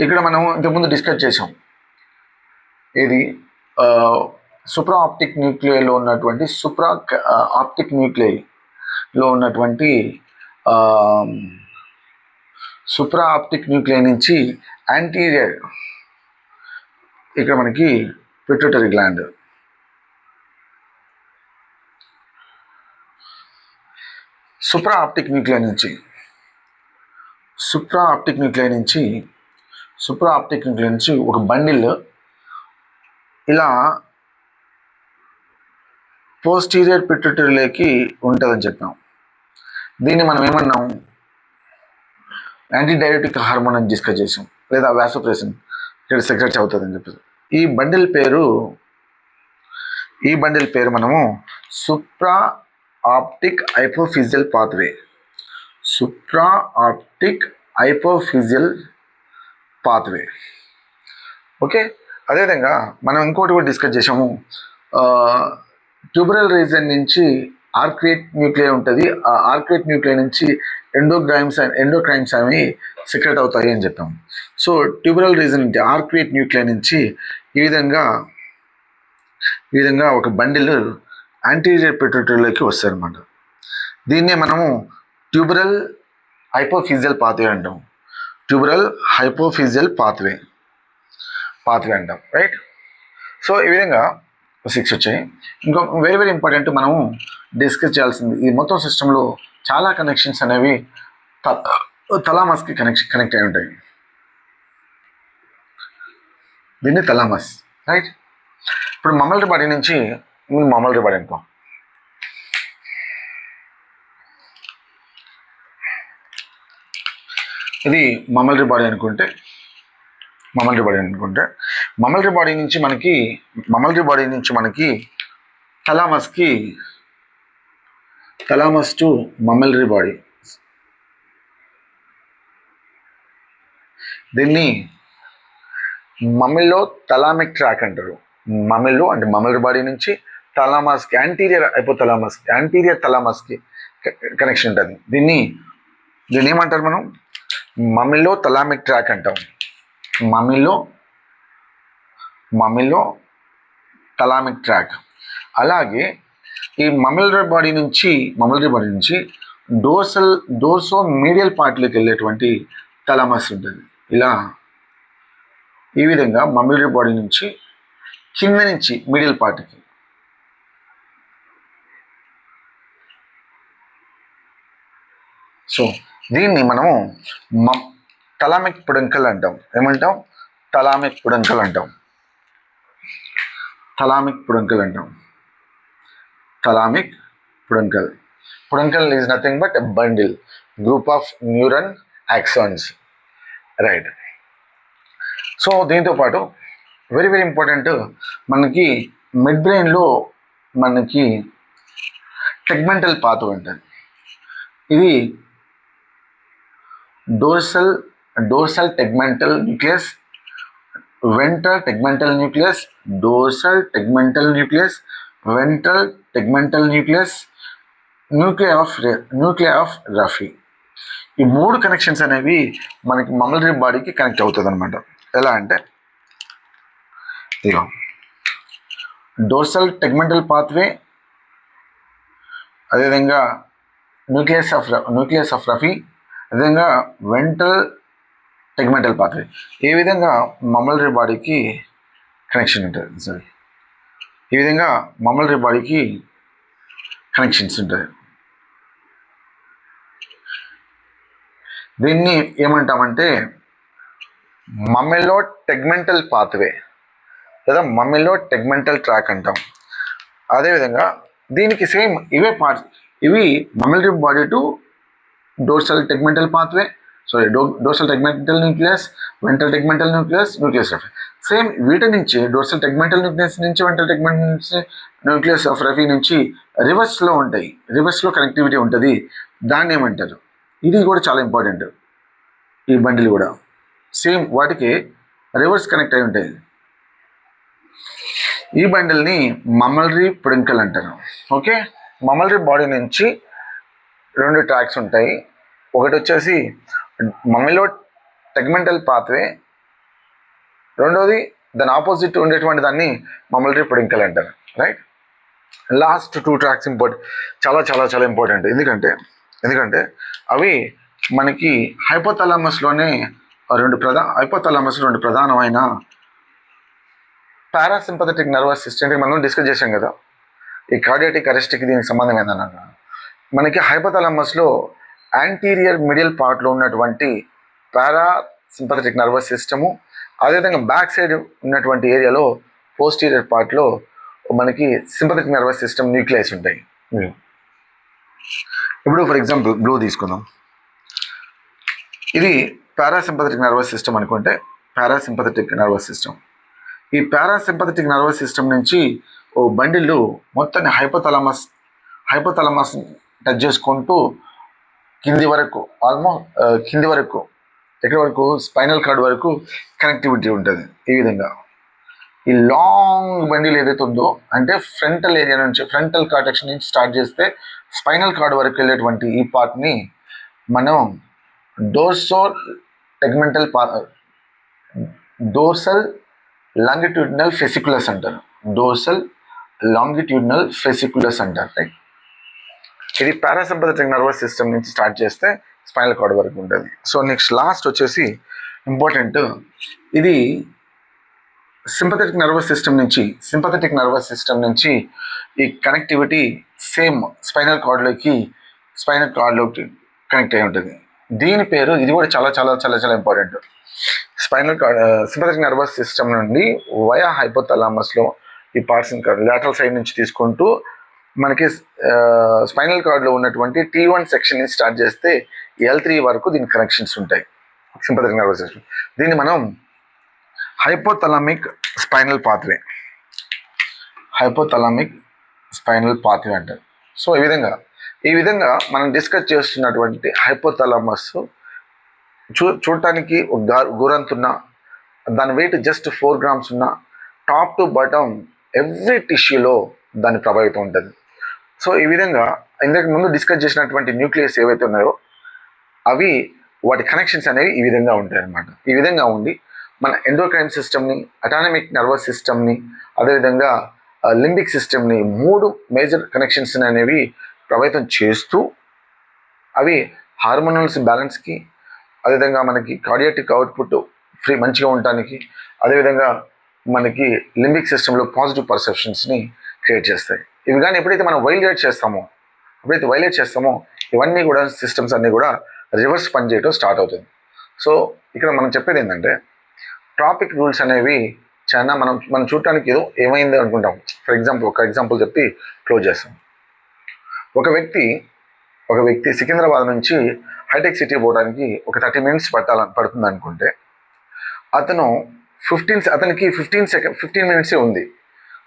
ఇక్కడ మనం ఇంతకుముందు డిస్కస్ చేసాం, ఇది సూప్రా ఆప్టిక్ న్యూక్లియలో ఉన్నటువంటి సూప్రా ఆప్టిక్ న్యూక్లియై నుంచి యాంటీరియర్ ఇక్కడ మనకి pituitary gland, supra optic nuclei నుంచి ఒక బండిల్ ఇలా పోస్టీరియర్ పిట్యూటరీలోకి ఉంటుందని చెప్పాం. దీన్ని మనం ఏమన్నాం, యాంటీ డైరెటిక్ హార్మోన్ అని డిస్కస్ చేసాం, లేదా వాసోప్రెసిన్ ఇక్కడ సెక్రెట్ అవుతుందని చెప్పేసి. ఈ బండిల్ పేరు మనము సూప్రా ఆప్టిక్ హైపోఫిజియల్ పాత్వే. ఓకే. అదేవిధంగా మనం ఇంకోటి కూడా డిస్కస్ చేసాము, ట్యూబరల్ రీజన్ నుంచి ఆర్క్రియేట్ న్యూక్లియై ఉంటుంది. ఆ ఆర్క్రియేట్ న్యూక్లియై నుంచి ఎండోక్రైన్స్ అనేవి సెక్రెట్ అవుతాయి అని చెప్పాము. సో ట్యూబరల్ రీజన్ నుంచి ఆర్క్రియేట్ న్యూక్లియై నుంచి ఈ విధంగా ఒక బండిల్ యాంటీరియర్ పిట్యూటరీలోకి వస్తుంది అనమాట. దీన్నే మనము ట్యూబరల్ హైపోఫిజియల్ పాత్వే అంటాం. పాత్వే అంటాం, రైట్. సో ఈ విధంగా 6 వచ్చాయి. ఇంకో వెరీ వెరీ ఇంపార్టెంట్ మనము డిస్కస్ చేయాల్సింది, ఈ మొత్తం సిస్టంలో చాలా కనెక్షన్స్ అనేవి తలామస్కి కనెక్ట్ అయి ఉంటాయి. దీన్ని తలామస్, రైట్. ఇప్పుడు మమ్మల్రీ బాడీ నుంచి అనుకో, ఇది మమ్మల్రీ బాడీ అనుకుంటే మమ్మల్రీ బాడీ నుంచి మనకి తలామస్ టు మమ్మల్రీ బాడీ, దీన్ని మమ్మిల్లో తలామిక్ ట్రాక్ అంటారు. మమ్మిల్లో అంటే మమ్మల్రీ బాడీ నుంచి తలామస్కి, యాంటీరియర్ తలామస్కి కనెక్షన్ ఉంటుంది. దీన్ని ఏమంటారు మనం, మమ్మిల్లో తలామిక్ ట్రాక్ అంటాం. మమ్మిల్లో తలామిక్ ట్రాక్. అలాగే ఈ మమ్మల్రీ బాడీ నుంచి డోర్సో మీడియల్ పార్ట్లోకి వెళ్ళేటువంటి తలామస్ ఉంటుంది. ఇలా ఈ విధంగా మమ్మల్రీ బాడీ నుంచి కింద నుంచి మిడిల్ పార్ట్కి, సో దీన్ని మనము తలామిక్ పుడంకల్ అంటాం. ఏమంటాం, తలామిక్ పుడంకల్ అంటాం. Peduncle is nothing but bundle, group of neuron axons, right. So దీంతో పాటు వెరీ వెరీ ఇంపార్టెంట్, మనకి మిడ్ బ్రెయిన్లో మనకి టెగ్మెంటల్ పాత్వే ఉంటుంది. ఇది dorsal tegmental nucleus, ventral tegmental nucleus, dorsal tegmental nucleus, ventral tegmental nucleus, nuclei of raphe. ఈ 3 connections అనేవి మనకి మమ్మల్రీ బాడీకి కనెక్ట్ అవుతుంది అనమాట. ఎలా అంటే ఇదిగో డోర్సల్ టెగ్మెంటల్ పాత్వే, అదేవిధంగా న్యూక్లియస్ ఆఫ్ రఫీ, అదేవిధంగా వెంట్రల్ టెగ్మెంటల్ పాత్వే. ఈ విధంగా మమ్మల్రీ బాడీకి కనెక్షన్ ఉంటుంది. ఈ విధంగా మమ్మల్రీ బాడీకి కనెక్షన్స్ ఉంటాయి. దీన్ని ఏమంటామంటే మమ్మెలో టెగ్మెంటల్ పాత్వే లేదా మమ్మెలో టెగ్మెంటల్ ట్రాక్ అంటాం. అదేవిధంగా దీనికి సేమ్ ఇవే పార్ట్స్, ఇవి mammillary body to dorsal tegmental pathway, dorsal tegmental nucleus, ventral tegmental nucleus, nucleus of same వీటి నుంచి డోర్సల్ టెగ్మెంటల్ న్యూక్లియస్ నుంచి ventral tegmental nucleus of raphe నుంచి రివర్స్లో ఉంటాయి, రివర్స్లో కనెక్టివిటీ ఉంటుంది. దాన్ని ఏమంటారు? ఇది కూడా చాలా ఇంపార్టెంట్. ఈ బండిల్ కూడా సేమ్ వాటికి రివర్స్ కనెక్ట్ అయి ఉంటాయి. ఈ బండిల్ని మమ్మల్రీ పుడింకల్ అంటారు. ఓకే, మమ్మల్రీ బాడీ నుంచి 2 ట్రాక్స్ ఉంటాయి. ఒకటి వచ్చేసి మమ్మెలో టెగ్మెంటల్ పాత్వే, రెండోది దాని ఆపోజిట్ ఉండేటువంటి దాన్ని మమ్మల్రీ పుడింకల్ అంటారు. రైట్, లాస్ట్ 2 ట్రాక్స్ చాలా చాలా చాలా ఇంపార్టెంట్. ఎందుకంటే అవి మనకి హైపోథాలమస్లోనే రెండు ప్రధానమైన పారాసింపథెటిక్ నర్వస్ సిస్టమ్ మనం డిస్కస్ చేసాం కదా. ఈ కార్డియాటిక్ అరెస్ట్కి దీనికి సంబంధం ఏంటన్నా, మనకి హైపోథాలమస్లో యాంటీరియర్ మిడిల్ పార్ట్లో ఉన్నటువంటి పారాసింపథెటిక్ నర్వస్ సిస్టము, అదేవిధంగా బ్యాక్ సైడ్ ఉన్నటువంటి ఏరియాలో పోస్టీరియర్ పార్ట్లో మనకి సింపథెటిక్ నర్వస్ సిస్టమ్ న్యూక్లియస్ ఉంటాయి. ఇప్పుడు ఫర్ ఎగ్జాంపుల్ బ్లూ తీసుకుందాం. ఇది పారాసింపథెటిక్ నర్వస్ సిస్టమ్ అనుకుంటే, పారాసింపథెటిక్ నర్వస్ సిస్టమ్, ఈ పారాసింపథెటిక్ నర్వస్ సిస్టమ్ నుంచి ఓ బండిల్ మొత్తాన్ని హైపోథాలమస్ టచ్ చేసుకుంటూ కింది వరకు ఎక్కడి వరకు స్పైనల్ కార్డ్ వరకు కనెక్టివిటీ ఉంటుంది. ఈ విధంగా ఈ లాంగ్ బండిల్ ఏదైతే ఉందో అంటే ఫ్రంటల్ ఏరియా నుంచి, ఫ్రంటల్ కార్టెక్స్ నుంచి స్టార్ట్ చేస్తే స్పైనల్ కార్డ్ వరకు వెళ్ళేటువంటి ఈ పార్ట్ని మనం డోర్సల్ లాంగిట్యూడినల్ ఫెసికులస్ అంటారు. డోర్సల్ లాంగిట్యూడినల్ ఫెసికులస్ అంటారు. రైట్, ఇది పారాసింపథెటిక్ నర్వస్ సిస్టమ్ నుంచి స్టార్ట్ చేస్తే స్పైనల్ కార్డ్ వరకు ఉంటుంది. సో నెక్స్ట్ లాస్ట్ వచ్చేసి ఇంపార్టెంట్, ఇది సింపథెటిక్ నర్వస్ సిస్టమ్ నుంచి ఈ కనెక్టివిటీ సేమ్ స్పైనల్ కార్డ్లోకి కనెక్ట్ అయి ఉంటుంది. దీని పేరు, ఇది కూడా చాలా చాలా చాలా చాలా ఇంపార్టెంట్. సింపథెటిక్ నర్వస్ సిస్టమ్ నుండి వయా హైపోథాలమస్లో ఈ పార్ట్స్ లాటరల్ సైడ్ నుంచి తీసుకుంటూ మనకి స్పైనల్ కార్డ్లో ఉన్నటువంటి T1 సెక్షన్ నుంచి స్టార్ట్ చేస్తే L3 వరకు దీనికి కనెక్షన్స్ ఉంటాయి. సింపథెటిక్ నర్వస్ సిస్టమ్, దీన్ని మనం హైపోథాలమిక్ స్పైనల్ పాత్వే అంటారు. సో ఈ విధంగా మనం డిస్కస్ చేస్తున్నటువంటి హైపోథాలమస్ చూడటానికి ఒక గురంతున్న, దాని వెయిట్ జస్ట్ 4 grams ఉన్న, టాప్ టు బాటమ్ ఎవ్రీ టిష్యూలో దాని ప్రభావితం ఉంటుంది. సో ఈ విధంగా ఇంతకు ముందు డిస్కస్ చేసినటువంటి న్యూక్లియస్ ఏవైతే ఉన్నాయో అవి వాటి కనెక్షన్స్ అనేవి ఈ విధంగా ఉంటాయి అన్నమాట. ఈ విధంగా ఉండి మన ఎండోక్రైన్ సిస్టమ్ని, అటానమిక్ నర్వస్ సిస్టమ్ని, అదేవిధంగా లింబిక్ సిస్టమ్ని 3 మేజర్ కనెక్షన్స్ అనేవి ప్రభావితం చేస్తూ అవి హార్మోనల్స్ బ్యాలెన్స్కి, అదేవిధంగా మనకి కార్డియాటిక్ అవుట్పుట్ మంచిగా ఉండటానికి, అదేవిధంగా మనకి లింబిక్ సిస్టంలో పాజిటివ్ పర్సెప్షన్స్ని క్రియేట్ చేస్తాయి. ఇవి కానీ ఎప్పుడైతే మనం వైలేట్ చేస్తామో ఇవన్నీ కూడా సిస్టమ్స్ అన్నీ కూడా రివర్స్ పనిచేయటం స్టార్ట్ అవుతుంది. సో ఇక్కడ మనం చెప్పేది ఏంటంటే ట్రాపిక్ రూల్స్ అనేవి చాలా మనం చూడటానికి ఏదో ఏమైంది అనుకుంటాం. ఫర్ ఎగ్జాంపుల్ ఒక ఎగ్జాంపుల్ చెప్పి క్లోజ్ చేస్తాం. ఒక వ్యక్తి సికింద్రాబాద్ నుంచి హైటెక్ సిటీ పోవడానికి ఒక 30 minutes పడుతుంది అనుకుంటే, అతనికి 15 minutes ఉంది.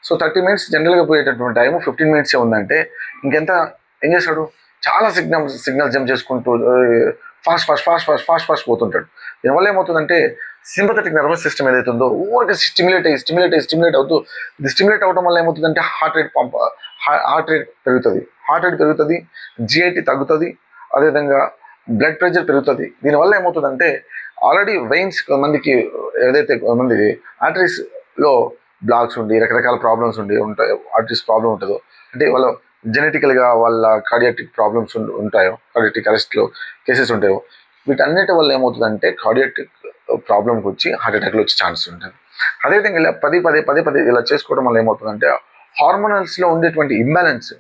సో 30 minutes జనరల్గా పోయేటటువంటి టైము 15 minutes ఉందంటే ఇంకెంత ఏం చేస్తాడు? చాలా సిగ్నల్ జంప్ చేసుకుంటూ ఫాస్ట్ పోతుంటాడు. దీనివల్ల ఏమవుతుందంటే సింపథెటిక్ నర్వస్ సిస్టమ్ ఏదైతే ఉందో ఊరికి స్టిమ్యులేట్ అవుతూ, ఇది స్టిమ్యులేట్ అవడం వల్ల ఏమవుతుందంటే హార్ట్ రేట్ పెరుగుతుంది, GIT తగ్గుతుంది, అదేవిధంగా బ్లడ్ ప్రెషర్ పెరుగుతుంది. దీనివల్ల ఏమవుతుందంటే ఆల్రెడీ వెయిన్స్ మందికి ఏదైతే మంది ఆర్టరీస్లో బ్లాక్స్ ఉండి రకరకాల ప్రాబ్లమ్స్ ఉంటాయో, ఆర్టరీస్ ప్రాబ్లం ఉంటుందో, అంటే వాళ్ళ జెనెటికల్గా వాళ్ళ కార్డియాటిక్ ప్రాబ్లమ్స్ ఉంటాయో, కార్డియాటిక్ అరెస్ట్లో కేసెస్ ఉంటాయో, వీటన్నిటి వల్ల ఏమవుతుందంటే కార్డియాటిక్ ప్రాబ్లంకి వచ్చి హార్ట్ అటాక్లో వచ్చే ఛాన్స్ ఉంటుంది. అదేవిధంగా ఇలా పదే ఇలా చేసుకోవడం వల్ల ఏమవుతుందంటే హార్మోనల్స్లో ఉండేటువంటి ఇంబ్యాలెన్స్,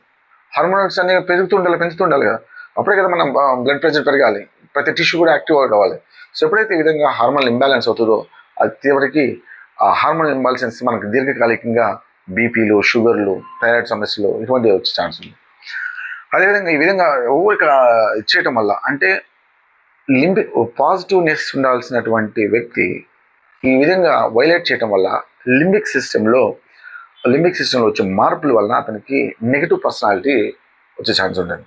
హార్మోనల్స్ అనేవి పెంచుతుండాలి కదా, అప్పుడే కదా మనం బ్లడ్ ప్రెషర్ పెరగాలి, ప్రతి టిష్యూ కూడా యాక్టివ్ కావాలి. సో ఎప్పుడైతే ఈ విధంగా హార్మోనల్ ఇంబ్యాలెన్స్ అవుతుందో అది చివరికి ఆ హార్మోనల్ ఇంబ్యాలెన్స్ మనకు దీర్ఘకాలికంగా బీపీలు, షుగర్లు, థైరాయిడ్ సమస్యలు ఇటువంటివి వచ్చే ఛాన్స్ ఉంది. అదేవిధంగా ఈ విధంగా ఊరిక ఇచ్చేయటం వల్ల అంటే లింబిక్ పాజిటివ్నెస్ ఉండాల్సినటువంటి వ్యక్తి ఈ విధంగా వైలేట్ చేయటం వల్ల లింబిక్ సిస్టంలో వచ్చే మార్పుల వలన అతనికి నెగిటివ్ పర్సనాలిటీ వచ్చే ఛాన్స్ ఉంటుంది.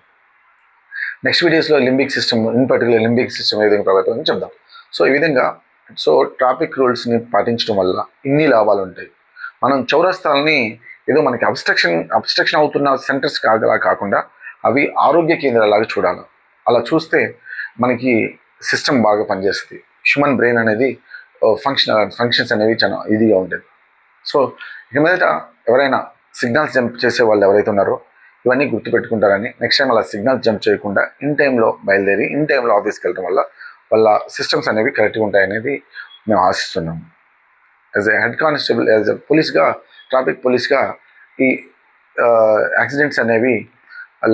నెక్స్ట్ వీడియోస్లో limbic system, in particular limbic system ఏ విధంగా ప్రభావితం చెప్దాం. సో ఈ విధంగా ట్రాఫిక్ రూల్స్ని పాటించడం వల్ల ఇన్ని లాభాలు ఉంటాయి. మనం చౌరస్తాలని ఏదో మనకి అబ్స్ట్రక్షన్ అవుతున్న సెంటర్స్ కాకుండా అవి ఆరోగ్య కేంద్రాలాగా చూడాలి. అలా చూస్తే మనకి సిస్టమ్ బాగా పనిచేస్తుంది. హ్యూమన్ బ్రెయిన్ అనేది ఫంక్షన్స్ అనేవి చాలా ఈజీగా ఉంటుంది. సో ఇక మీదట ఎవరైనా సిగ్నల్స్ జంప్ చేసే వాళ్ళు ఎవరైతే ఉన్నారో ఇవన్నీ గుర్తుపెట్టుకుంటారని, నెక్స్ట్ టైం అలా సిగ్నల్స్ జంప్ చేయకుండా ఇన్ టైంలో బయలుదేరి ఇన్ టైంలో ఆఫీస్కి వెళ్ళడం వల్ల వాళ్ళ సిస్టమ్స్ అనేవి కరెక్ట్గా ఉంటాయనేది మేము ఆశిస్తున్నాము. As a head constable, as a పోలీస్గా, ట్రాఫిక్ పోలీస్గా ఈ యాక్సిడెంట్స్ అనేవి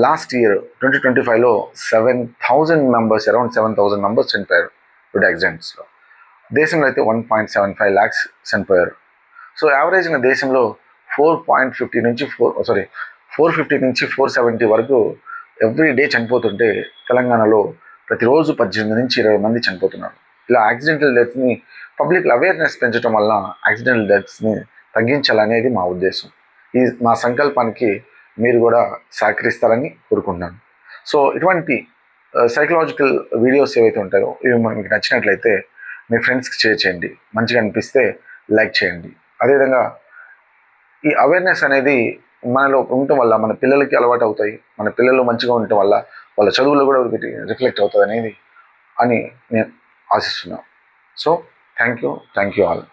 లాస్ట్ ఇయర్ 2025లో 7,000 మెంబర్స్, అరౌండ్ 7,000 మెంబర్స్ చనిపోయారు రోడ్ యాక్సిడెంట్స్లో. దేశంలో అయితే 1.75 lakhs చనిపోయారు. సో యావరేజ్గా దేశంలో 450 నుంచి 470 వరకు ఎవ్రీ డే చనిపోతుంటే తెలంగాణలో ప్రతిరోజు 18 నుంచి 20 మంది చనిపోతున్నారు. ఇలా యాక్సిడెంటల్ డెత్స్ని పబ్లిక్ అవేర్నెస్ పెంచడం వల్ల యాక్సిడెంటల్ డెత్స్ని తగ్గించాలనేది మా ఉద్దేశం. మా సంకల్పానికి మీరు కూడా సహకరిస్తారని కోరుకుంటున్నాను. సో ఇటువంటి సైకలాజికల్ వీడియోస్ ఏవైతే ఉంటాయో ఇవి మీకు నచ్చినట్లయితే మీ ఫ్రెండ్స్కి షేర్ చేయండి, మంచిగా అనిపిస్తే లైక్ చేయండి. అదేవిధంగా ఈ అవేర్నెస్ అనేది మనలో ఉండటం వల్ల మన పిల్లలకి అలవాటు అవుతాయి, మన పిల్లలు మంచిగా ఉండటం వల్ల వాళ్ళ చదువులో కూడా రిఫ్లెక్ట్ అవుతుంది అనేది అని నేను ఆశిస్తున్నాను. So thank you all.